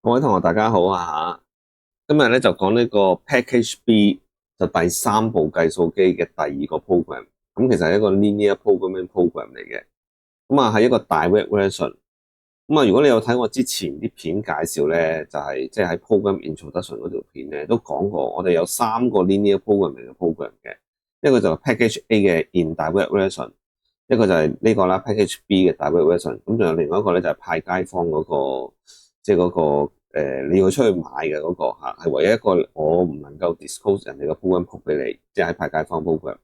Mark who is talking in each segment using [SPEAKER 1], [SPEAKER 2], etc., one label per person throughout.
[SPEAKER 1] 各位同學大家好啊，今日咧就講呢個 Package B 就第三部計數機嘅第二個 program。咁其實係一個 linear programming program 嚟嘅。咁啊係一個 direct version。咁啊如果你有睇我之前啲片介紹咧，就係即係喺 program introduction 嗰條片咧都講過，我哋有三個 linear programming 嘅 program 嘅。一個就係 Package A 嘅 indirect version， 一個就係呢個啦 Package B 嘅 direct version。咁仲有另外一個咧就係派街坊嗰個，即係嗰個你要出去買嘅嗰個嚇，係唯一一個我唔能夠 disclose 人哋個 program code 俾你，即係喺派街坊 program。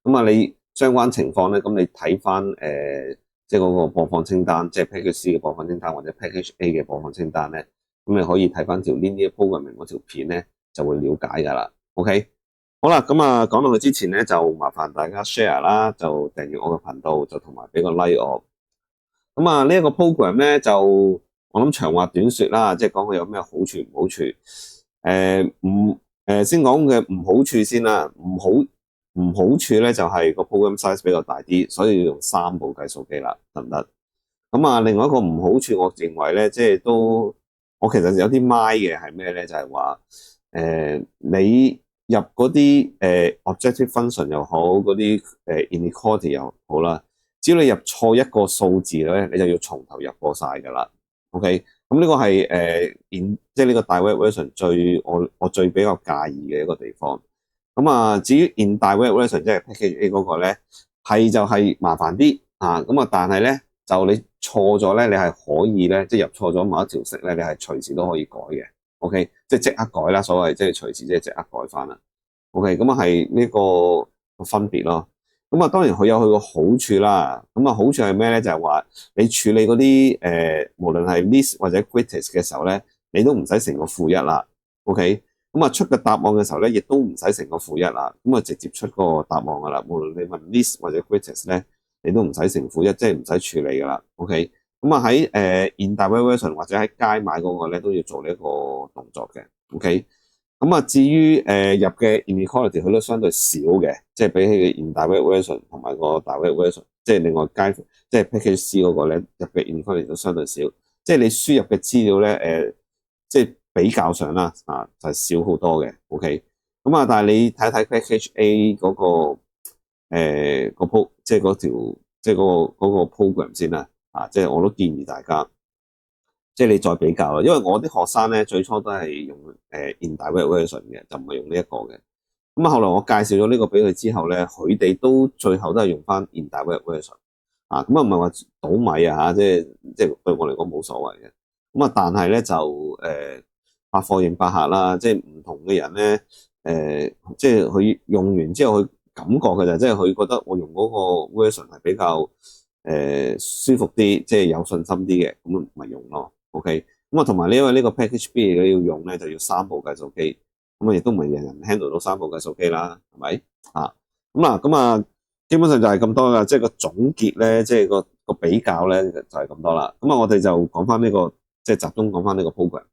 [SPEAKER 1] 咁啊，你相關情況咧，咁你睇翻即係嗰個播放清單，即係 Package C 嘅播放清單或者 Package A 嘅播放清單咧，咁你可以睇翻條 linear programming 嗰條片咧，就會了解㗎啦。OK，好啦，咁啊講到佢之前咧，就麻煩大家 share 啦，就訂閱我嘅頻道，就同埋俾個 like 我。咁啊，呢一個 program 咧就我諗長話短說啦，即係講佢有咩好處唔好處。先講嘅唔好處先啦。唔好處咧就係個 program size 比較大啲，所以要用三部計數機啦，得唔得？咁啊，另外一個唔好處，我認為咧，即係我其實有啲 mind 嘅係咩咧？就係話你入嗰啲objective function 又好，嗰啲inequality 又好啦。只要你入錯一個數字咧，你就要從頭入過晒㗎啦。OK，咁呢個係即係呢個 direct version 我最比較介意嘅一個地方。咁啊，至於 indirect version 即係 package A 嗰個咧，就係麻煩啲啊。咁啊，但係咧就你錯咗咧，你係可以咧，即係入錯咗某一條式咧，你係隨時都可以改嘅。OK，即係即刻改啦，所謂即係隨時即係即刻改翻啦。OK，咁啊係呢個分別咯。咁啊，當然佢有佢個好處啦。咁啊，好處係咩咧？就係話你處理嗰啲無論係 list 或者 greatest 嘅時候咧，你都唔使乘個負一啦。OK，咁啊出個答案嘅時候咧，亦都唔使乘個負一啦。咁啊直接出個答案噶啦。無論你問 list 或者 greatest 咧，你都唔使乘負一，即係唔使處理噶啦。OK，咁啊喺indirect version 或者喺街買嗰個咧，都要做呢一個動作嘅。OK。咁啊，至於入嘅 inequality 佢都相對少嘅，即係比起 indirect version 同埋個 direct version，即係另外即係 package C 嗰個咧入嘅 inequality 都相對少，即係你輸入嘅資料咧即係比較上啦就係少好多嘅。OK，咁啊，但係你睇睇 package A 嗰個即係嗰條即係嗰個 program 先啦即係我都建議大家。即係你再比較啦，因為我啲學生咧最初都係用indirect version 嘅，就唔係用呢一個嘅。咁啊，後來我介紹咗呢個俾佢之後咧，佢哋都最後都係用翻 indirect version 咁啊唔係話倒米即係對我嚟講冇所謂嘅。咁啊，但係咧就百貨應百客啦，即係唔同嘅人咧即係佢用完之後，佢感覺嘅就即係佢覺得我用嗰個 version 係比較舒服啲，即係有信心啲嘅，咁咪用咯。OK，咁啊，同埋因為呢個 package B 你要用咧，就要三部計數機，咁啊，亦都唔係人人 handle 到三部計數機啦，係咪咁啊，基本上就係咁多啦，即係個總結咧，即係個比較咧就係咁多啦。咁啊，我哋就講翻呢個，即係集中講翻呢個 program。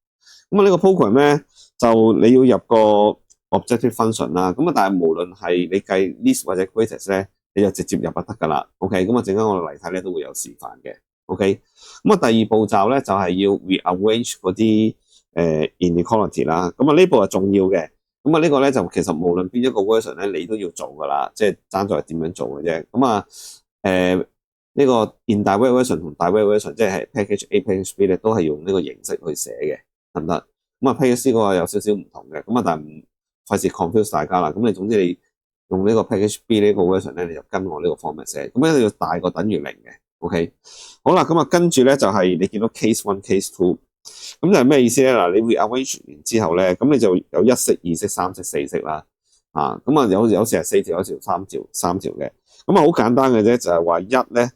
[SPEAKER 1] 咁啊，呢個 program 咧就你要入個 objective function 啦。咁啊，但係無論係你計 list 或者 greatest 咧，你就直接入就得噶啦。OK，咁啊，陣間我哋嚟睇咧都會有示範嘅。OK，咁啊，第二步驟咧就係要 rearrange 嗰啲inequality 啦。咁啊，呢步係重要嘅。咁啊，呢個咧就其實無論邊一個 version 咧，你都要做噶啦，即係爭在點樣做嘅啫。咁啊，呢個 indirect version 同 direct version，即係 package A、package B 咧，都係用呢個形式去寫嘅，得唔得？咁啊，package C 嗰個有少少唔同嘅，咁啊，但係唔費事 confuse 大家啦。咁你總之你用呢個 package B 呢個 version 咧，你就跟我呢個 format 寫，咁一定要大過等於0嘅。OK， 好啦，咁啊，跟住咧就係你見到 case 1、case 2，咁就係咩意思咧？嗱，你 rearrange 完之後咧，咁你就有1式、2式、3式、4式啦。咁啊有時係4條，有時3條嘅。咁啊好簡單嘅啫，就係話1咧，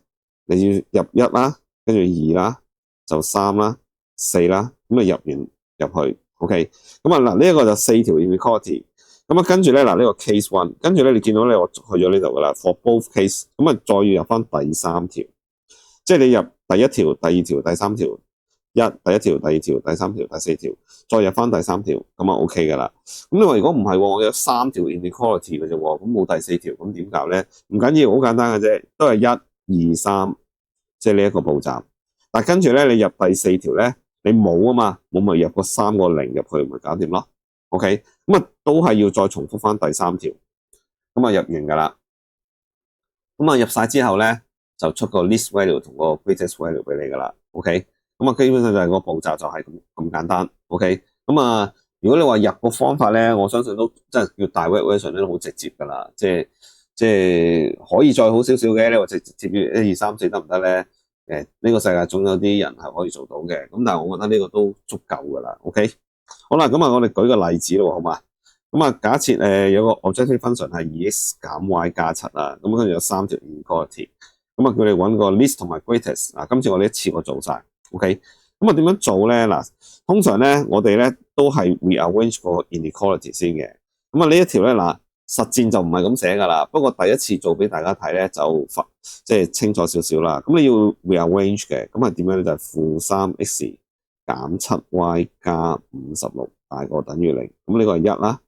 [SPEAKER 1] 你要入1啦，跟住2啦，就3啦、4啦，咁啊入完入去。OK，咁啊嗱，呢一個就4條 inequality。咁啊，跟住咧嗱，呢個 case 1，跟住咧你見到咧，我去咗呢度噶啦 ，for both case，咁啊再要入翻第3條，即係你入第1條、第2條、第3條，第1條、第2條、第3條、第4條，再入翻第3條，咁啊 OK 噶啦。咁你話如果唔係，我有3條 inequality 嘅啫，咁冇第4條，咁點搞咧？唔緊要，好簡單嘅啫，都係1、2、3，即係呢一個步驟。但係跟住咧，你入第4條咧，你冇啊嘛，冇咪入個3個0入去咪搞掂咯。OK， 咁啊都係要再重複翻第3條，咁啊入完噶啦。咁啊入晒之後咧，就出個 least value 同個 greatest value 俾你噶啦。OK， 咁啊基本上就係個步驟就係咁簡單。OK， 咁啊如果你話入個方法咧，我相信都真係叫大 version 咧都好直接噶啦，即係可以再好少少嘅，你話直接要1、2、3、4得唔得咧？呢個世界總有啲人係可以做到嘅，咁但係我覺得呢個都足夠噶啦。OK， 好啦，咁啊我哋舉個例子咯，好嘛？咁啊假設有個 objective function 係 2x 減 y 加7啊，咁跟住有3條 inequality，咁啊叫你揾個 least 同埋 greatest，嗱今次我哋一次過做晒。OK， 咁啊點樣做咧？嗱，通常咧我哋咧都係 rearrange 個 inequality 先嘅，咁啊呢一條咧嗱。實戰就唔係咁寫噶啦，不過第一次做俾大家睇咧就即係清楚少少啦。咁你要 rearrange 嘅，咁係點樣咧？就係負3x 減7y 加56大過等於0。咁呢個係1啦。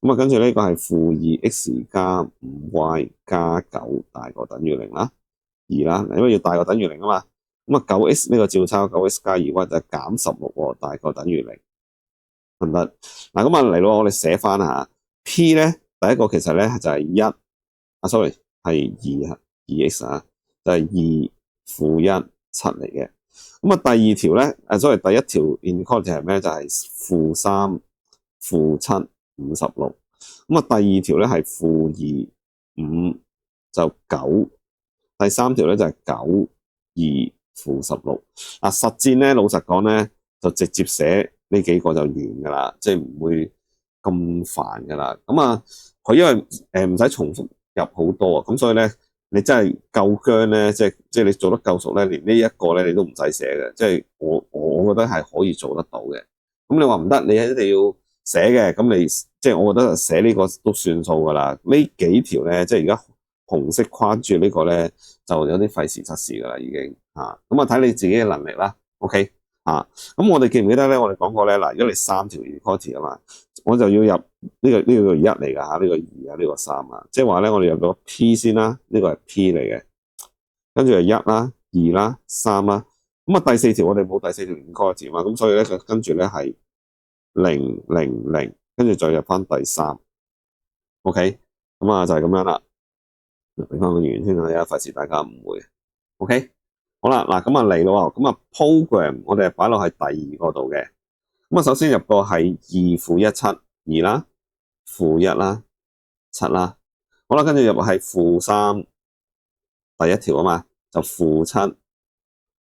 [SPEAKER 1] 咁啊跟住呢個係負2x 加5y 加9大過等於0啦。2啦，因為要大過等於0啊嘛。咁啊 9x 呢個照抄 9x 加2y 就係減16喎，大過等於0，得唔得？嗱咁啊嚟咯，我哋寫翻下 P 咧。第一個其實咧就係1，sorry 係2x 啊，就係2負1 7嚟嘅。咁啊第二條咧，sorry 第一條 inequality 係咩？就係負3負7 56。咁啊第二條咧係負2 5就9，第三條咧就係9 2負16。嗱實戰咧老實講咧就直接寫呢幾個就完噶啦，即係唔會咁煩噶啦。咁啊佢因為唔使重複入好多啊，咁所以咧你真係夠薑咧，即係你做得夠熟咧，連呢一個咧你都唔使寫嘅，即係我覺得係可以做得到嘅。咁你話唔得，你一定要寫嘅，咁你即係我覺得寫呢個都算數噶啦。呢幾條咧，即係而家紅色框住呢個咧，就有啲費時失事噶啦已經嚇。咁啊睇你自己嘅能力啦。OK 嚇，咁我哋記唔記得咧？我哋講過咧嗱，如果你3條 inequality 啊嘛，我就要入呢個1嚟㗎嚇，呢個2啊，呢個3啊，即係話咧我哋入咗 P 先啦，呢個係 P 嚟嘅，跟住係1啦、2啦、3啦，咁啊第4條我哋冇第4條 inequality 嘛，咁所以咧就跟住咧係0 0 0，跟住再入翻第3 ，OK， 咁啊就係咁樣啦，俾翻個圓圈啊，費事大家誤會 ，OK， 好啦，嗱咁啊嚟咯，咁啊 program 我哋係擺落喺第2個度嘅，咁啊首先入個係2負1 7 2啦。負1啦，7啦，好啦，跟住入係負3，第一條啊嘛，就負7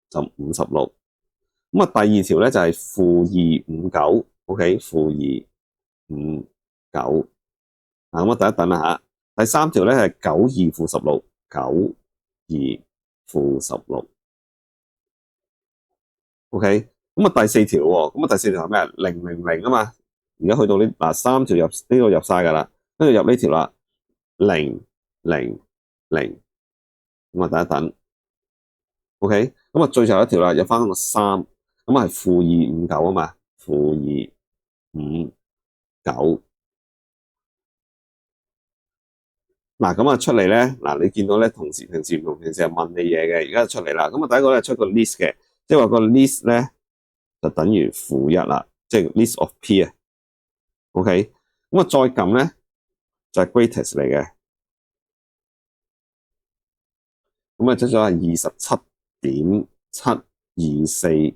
[SPEAKER 1] 就56，咁啊第二條咧就係負2 5 9 ，OK， 負2 5 9，咁啊等一等啦吓，第三條咧係9 2負16， 9 2負16，OK， 咁啊第四條喎，咁啊第四條係咩？0 0 0啊嘛。而家去到呢嗱3條入呢個入晒噶啦，跟住入呢條啦，0 0 0，咁啊等一等 ，OK， 咁啊最後一條啦，入翻個3，咁啊係負2 5 9啊嘛，負2 5 9，嗱咁啊出嚟咧，嗱你見到咧平時唔同，平時係問你嘢嘅，而家出嚟啦，咁啊第一個咧出個 list 嘅，即係話個 list 咧就等於負1啦，即係 list of P 啊。OK， 咁啊再撳咧就係 greatest 嚟嘅，咁啊出咗係 27.724，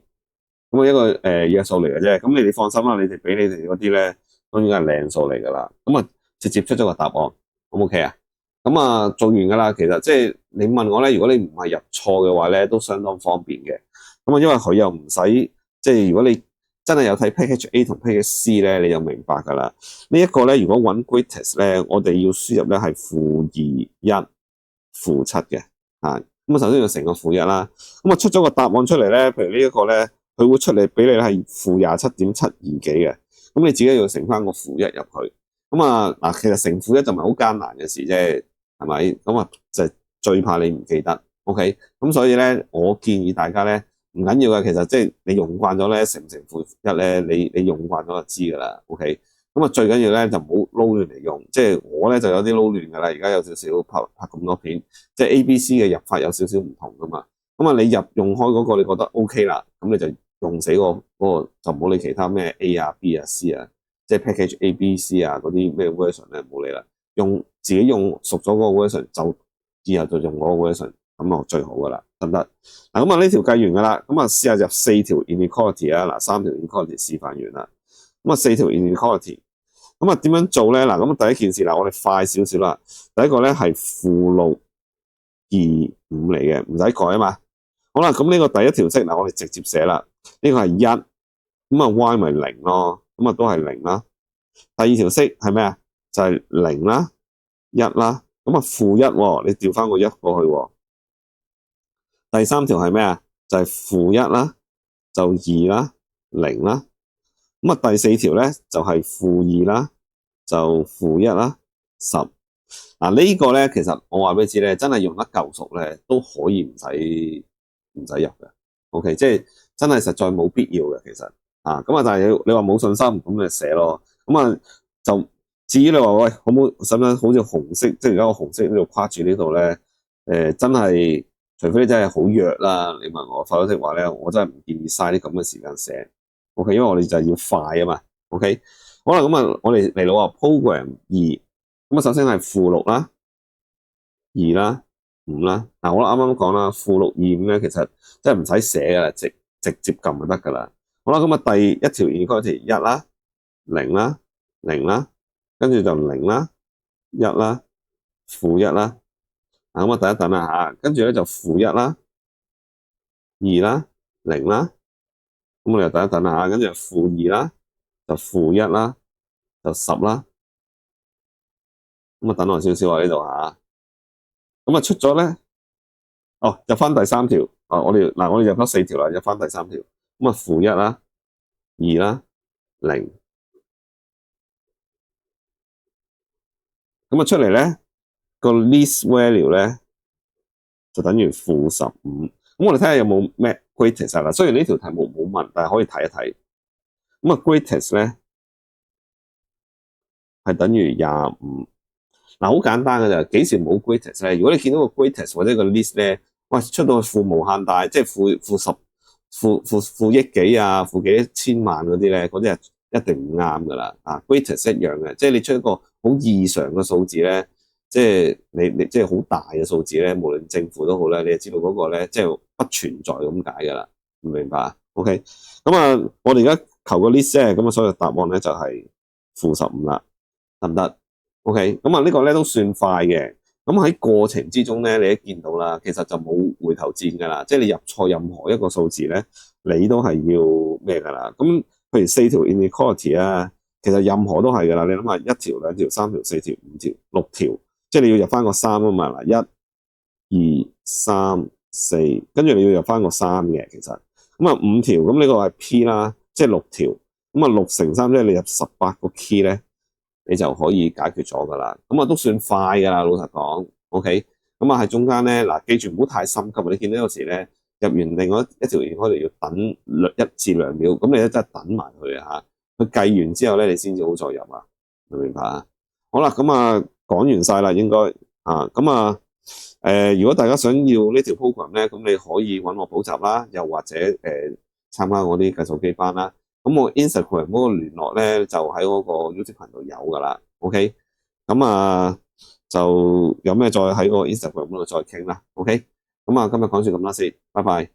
[SPEAKER 1] 咁啊一個約數嚟嘅啫，咁你哋放心啦，你哋俾你哋嗰啲咧當然係靚數嚟噶啦，咁啊直接出咗個答案，好唔 OK 啊？咁啊做完噶啦，其實即係你問我咧，如果你唔係入錯嘅話咧，都相當方便嘅，咁啊因為佢又唔使即係如果你真係有睇 package A 同 package C 咧，你就明白㗎啦。呢一個咧，如果揾 greatest 咧，我哋要輸入咧係負2 1負7嘅嚇。咁啊，首先要成個負1啦。咁啊，出咗個答案出嚟咧，譬如呢一個咧，佢會出嚟俾你係負27.722幾嘅。咁你自己要乘翻個負1入去。咁啊嗱，其實乘負1就唔係好艱難嘅事啫，係咪？咁啊，就最怕你唔記得。OK，咁所以咧，我建議大家咧。唔緊要嘅，其實即係你用慣咗咧，乘唔乘負1咧，你用慣咗就知噶啦。OK， 咁啊最緊要咧就唔好撈亂嚟用，即係我咧就有啲撈亂噶啦。而家有少少拍咁多片，即係 ABC 嘅入法有少少唔同噶嘛。咁啊你用開嗰個你覺得 OK 啦，咁你就用死嗰個就唔好理其他咩 A 啊 B 啊 C 啊，即係 package A、B、C 啊嗰啲咩 version 咧，唔好理啦，自己用熟咗嗰個 version 就以後就用嗰個 version 咁啊最好噶啦，得唔得？嗱咁啊呢條計完噶啦，咁啊試下入4條 inequality 啊，嗱3條 inequality 示範完啦，咁啊4條 inequality， 咁啊點樣做咧？嗱咁第一件事嗱，我哋快少少啦，第一個咧係-625嚟嘅，唔使改啊嘛。好啦，咁呢個第一條式嗱，我哋直接寫啦，呢個係1，咁啊 y 咪0咯，咁啊都係0啦。第二條式係咩啊？就係0啦、1啦，咁啊-1，你調翻個1過去喎。第三條係咩啊？就係-1啦，就2啦、0啦。咁啊第四條咧就係-2啦，就-1啦、10。嗱呢個咧其實我話俾你知咧，真係用得夠熟咧都可以唔使入嘅。OK， 即係真係實在冇必要嘅其實啊。咁啊，但係你話冇信心咁咪寫咯。咁啊就至於你話喂，可唔可以使唔使好似紅色，即係而家個紅色呢度跨住呢度咧？真係除非你真係好弱啦，你問我，否則的話咧，我真係唔建議嘥啲咁嘅時間寫。OK， 因為我哋就係要快啊嘛。OK， 好啦，咁啊，我哋嚟到啊 program 2，咁啊首先係-6啦、2啦、5啦。嗱，我啱啱講啦，-6、2、5咧，其實真係唔使寫噶啦，直接撳就得噶啦。好啦，咁啊第一條 inequality 1啦、0啦、0啦，跟住就0啦、1啦、-1啦。咁啊等一等啦嚇，跟住咧就-1啦、2啦、0啦。咁我哋又等一等啦嚇，跟住-2啦，就-1啦，就10啦。咁啊等耐少少啊呢度嚇。咁啊出咗咧，入翻第三條。我哋入咗4條啦，入翻第三條。咁啊-1啦、2啦、0。咁啊出嚟咧個 least value 咧就等於-15。咁我哋睇下有冇咩 greatest 啦。雖然呢條題目冇問，但係可以睇一睇。咁啊 greatest 咧係等於25。嗱，好簡單嘅就幾時冇 greatest 咧？如果你見到個 greatest 或者個 list 咧，喂出到負無限大，即係負億幾啊，負幾千萬嗰啲咧，嗰啲係一定唔啱噶啦。greatest 一樣嘅，即係你出一個好異常嘅數字咧，即係你即係好大嘅數字咧，無論正負都好咧，你就知道嗰個咧即係不存在咁解噶啦，唔明白啊 ？OK， 咁啊，我哋而家求個 list 咧，咁啊，所以答案咧就係-15啦，得唔得？OK， 咁啊呢個咧都算快嘅。咁喺過程之中咧，你都見到啦，其實就冇回頭箭噶啦，即係你入錯任何一個數字咧，你都係要咩噶啦？咁譬如4條 inequality 啊，其實任何都係噶啦。你諗下1條、2條、3條、4條、5條、6條，即係你要入翻個3啊嘛。嗱，1、2、3、4，跟住你要入翻個3嘅，其實咁啊5條，咁呢個係 P 啦，即係6條，咁啊6乘3，即係你入18個 key 咧。你就可以解決咗噶啦，咁啊都算快噶啦，老實講 ，OK， 咁啊喺中間咧，嗱記住唔好太心急，你見到有時咧入完另外一條線，可能要等1至2秒，咁你咧真係等埋佢啊嚇，佢計完之後咧，你先至好再入啊，明唔明白啊？好啦，咁啊講完晒啦，應該啊，咁啊如果大家想要呢條 program 咧，咁你可以揾我補習啦，又或者參加我啲計數機班啦。咁我 Instagram 嗰個聯絡咧，就喺嗰個 YouTube 頻道有噶啦 ，OK， 咁啊就有咩再喺個 Instagram 嗰度再傾啦 ，OK， 咁啊今日講住咁啦先，拜拜。